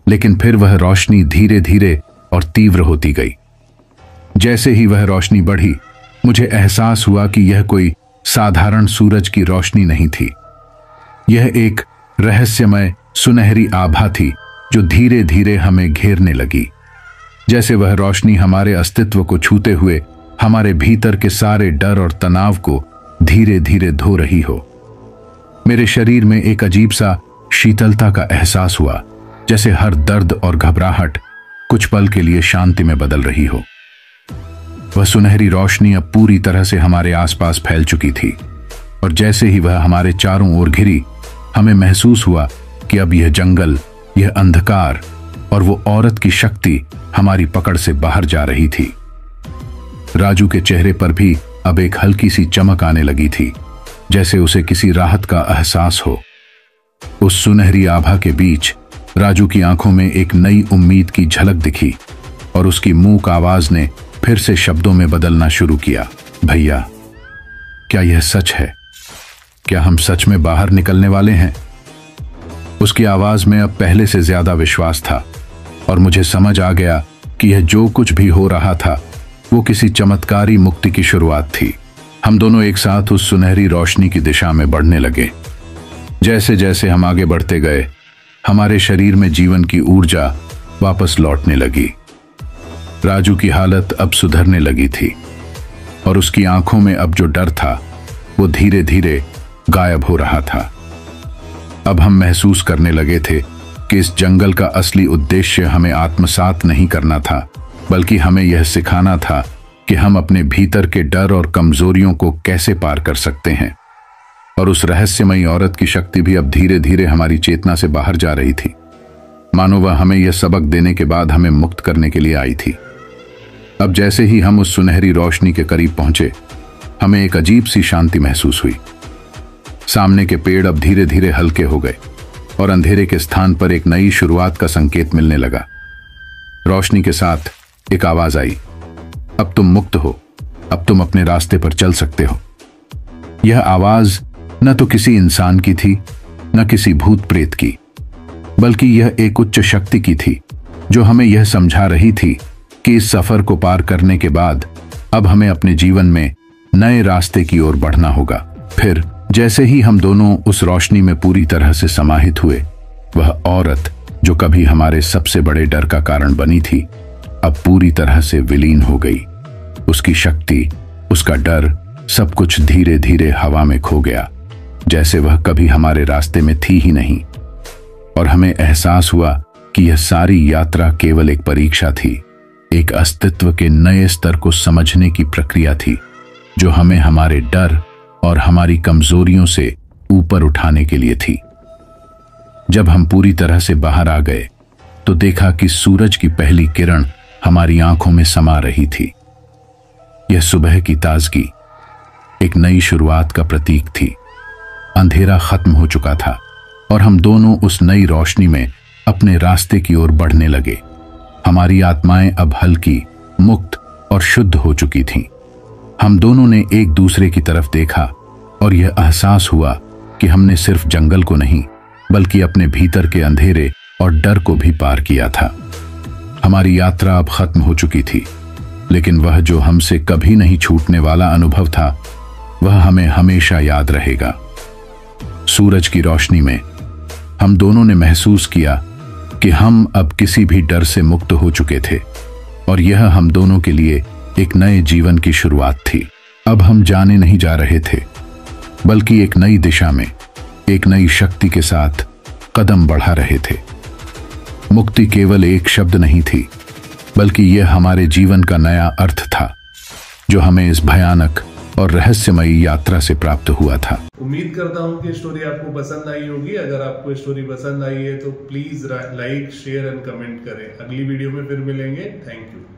लेकिन फिर वह रोशनी धीरे धीरे और तीव्र होती गई। जैसे ही वह रोशनी बढ़ी, मुझे एहसास हुआ कि यह कोई साधारण सूरज की रोशनी नहीं थी। यह एक रहस्यमय सुनहरी आभा थी जो धीरे धीरे हमें घेरने लगी, जैसे वह रोशनी हमारे अस्तित्व को छूते हुए हमारे भीतर के सारे डर और तनाव को धीरे धीरे धो रही हो। मेरे शरीर में एक अजीब सा शीतलता का एहसास हुआ, जैसे हर दर्द और घबराहट कुछ पल के लिए शांति में बदल रही हो। वह सुनहरी रोशनी अब पूरी तरह से हमारे आसपास फैल चुकी थी, और जैसे ही वह हमारे चारों ओर घिरी, हमें महसूस हुआ कि अब यह जंगल, यह अंधकार और वो औरत की शक्ति हमारी पकड़ से बाहर जा रही थी। राजू के चेहरे पर भी अब एक हल्की सी चमक आने लगी थी, जैसे उसे किसी राहत का एहसास हो। उस सुनहरी आभा के बीच राजू की आंखों में एक नई उम्मीद की झलक दिखी, और उसकी मूक आवाज ने फिर से शब्दों में बदलना शुरू किया। भैया, क्या यह सच है? क्या हम सच में बाहर निकलने वाले हैं? उसकी आवाज में अब पहले से ज्यादा विश्वास था, और मुझे समझ आ गया कि यह जो कुछ भी हो रहा था वो किसी चमत्कारी मुक्ति की शुरुआत थी। हम दोनों एक साथ उस सुनहरी रोशनी की दिशा में बढ़ने लगे। जैसे जैसे हम आगे बढ़ते गए, हमारे शरीर में जीवन की ऊर्जा वापस लौटने लगी। राजू की हालत अब सुधरने लगी थी, और उसकी आंखों में अब जो डर था वो धीरे धीरे गायब हो रहा था। अब हम महसूस करने लगे थे कि इस जंगल का असली उद्देश्य हमें आत्मसात नहीं करना था, बल्कि हमें यह सिखाना था कि हम अपने भीतर के डर और कमजोरियों को कैसे पार कर सकते हैं। और उस रहस्यमयी औरत की शक्ति भी अब धीरे धीरे हमारी चेतना से बाहर जा रही थी। मानो वह हमें यह सबक देने के बाद हमें मुक्त करने के लिए आई थी। अब जैसे ही हम उस सुनहरी रोशनी के करीब पहुंचे, हमें एक अजीब सी शांति महसूस हुई। सामने के पेड़ अब धीरे धीरे हल्के हो गए और अंधेरे के स्थान पर एक नई शुरुआत का संकेत मिलने लगा। रोशनी के साथ एक आवाज आई, अब तुम मुक्त हो, अब तुम अपने रास्ते पर चल सकते हो। यह आवाज न तो किसी इंसान की थी, न किसी भूत प्रेत की, बल्कि यह एक उच्च शक्ति की थी जो हमें यह समझा रही थी कि इस सफर को पार करने के बाद अब हमें अपने जीवन में नए रास्ते की ओर बढ़ना होगा। फिर जैसे ही हम दोनों उस रोशनी में पूरी तरह से समाहित हुए, वह औरत जो कभी हमारे सबसे बड़े डर का कारण बनी थी, अब पूरी तरह से विलीन हो गई। उसकी शक्ति, उसका डर, सब कुछ धीरे धीरे हवा में खो गया, जैसे वह कभी हमारे रास्ते में थी ही नहीं। और हमें एहसास हुआ कि यह सारी यात्रा केवल एक परीक्षा थी, एक अस्तित्व के नए स्तर को समझने की प्रक्रिया थी, जो हमें हमारे डर और हमारी कमजोरियों से ऊपर उठाने के लिए थी। जब हम पूरी तरह से बाहर आ गए तो देखा कि सूरज की पहली किरण हमारी आंखों में समा रही थी। यह सुबह की ताजगी, एक नई शुरुआत का प्रतीक थी। अंधेरा खत्म हो चुका था और हम दोनों उस नई रोशनी में अपने रास्ते की ओर बढ़ने लगे। हमारी आत्माएं अब हल्की, मुक्त और शुद्ध हो चुकी थीं। हम दोनों ने एक दूसरे की तरफ देखा और यह एहसास हुआ कि हमने सिर्फ जंगल को नहीं, बल्कि अपने भीतर के अंधेरे और डर को भी पार किया था। हमारी यात्रा अब खत्म हो चुकी थी, लेकिन वह जो हमसे कभी नहीं छूटने वाला अनुभव था, वह हमें हमेशा याद रहेगा। सूरज की रोशनी में हम दोनों ने महसूस किया कि हम अब किसी भी डर से मुक्त हो चुके थे और यह हम दोनों के लिए एक नए जीवन की शुरुआत थी। अब हम जाने नहीं जा रहे थे, बल्कि एक नई दिशा में, एक नई शक्ति के साथ कदम बढ़ा रहे थे। मुक्ति केवल एक शब्द नहीं थी, बल्कि यह हमारे जीवन का नया अर्थ था, जो हमें इस भयानक और रहस्यमयी यात्रा से प्राप्त हुआ था। उम्मीद करता हूँ कि स्टोरी आपको पसंद आई होगी। अगर आपको स्टोरी पसंद आई है तो please like, share and comment करें। अगली वीडियो में फिर मिलेंगे। Thank you.